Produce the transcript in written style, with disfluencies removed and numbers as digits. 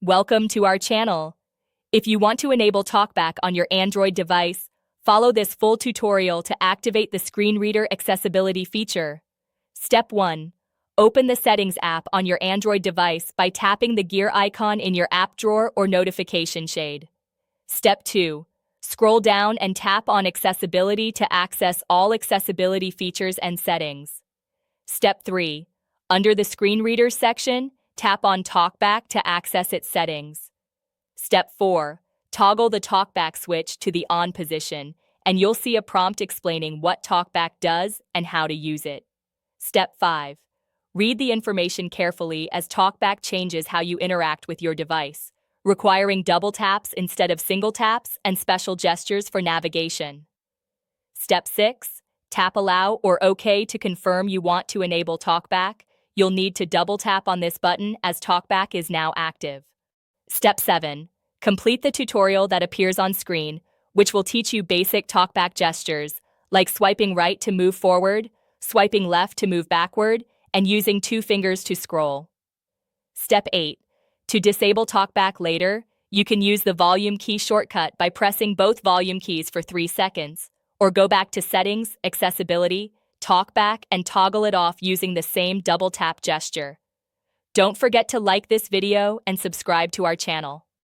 Welcome to our channel. If you want to enable TalkBack on your Android device, follow this full tutorial to activate the screen reader accessibility feature. Step 1. Open the Settings app on your Android device by tapping the gear icon in your app drawer or notification shade. Step 2. Scroll down and tap on Accessibility to access all accessibility features and settings. Step 3. Under the Screen Readers section, tap on TalkBack to access its settings. Step 4. Toggle the TalkBack switch to the on position, and you'll see a prompt explaining what TalkBack does and how to use it. Step 5. Read the information carefully as TalkBack changes how you interact with your device, requiring double taps instead of single taps and special gestures for navigation. Step 6. Tap Allow or OK to confirm you want to enable TalkBack. You'll need to double tap on this button as TalkBack is now active. Step 7. Complete the tutorial that appears on screen, which will teach you basic TalkBack gestures, like swiping right to move forward, swiping left to move backward, and using 2 fingers to scroll. Step 8. To disable TalkBack later, you can use the volume key shortcut by pressing both volume keys for 3 seconds, or go back to Settings, Accessibility, TalkBack, and toggle it off using the same double tap gesture. Don't forget to like this video and subscribe to our channel.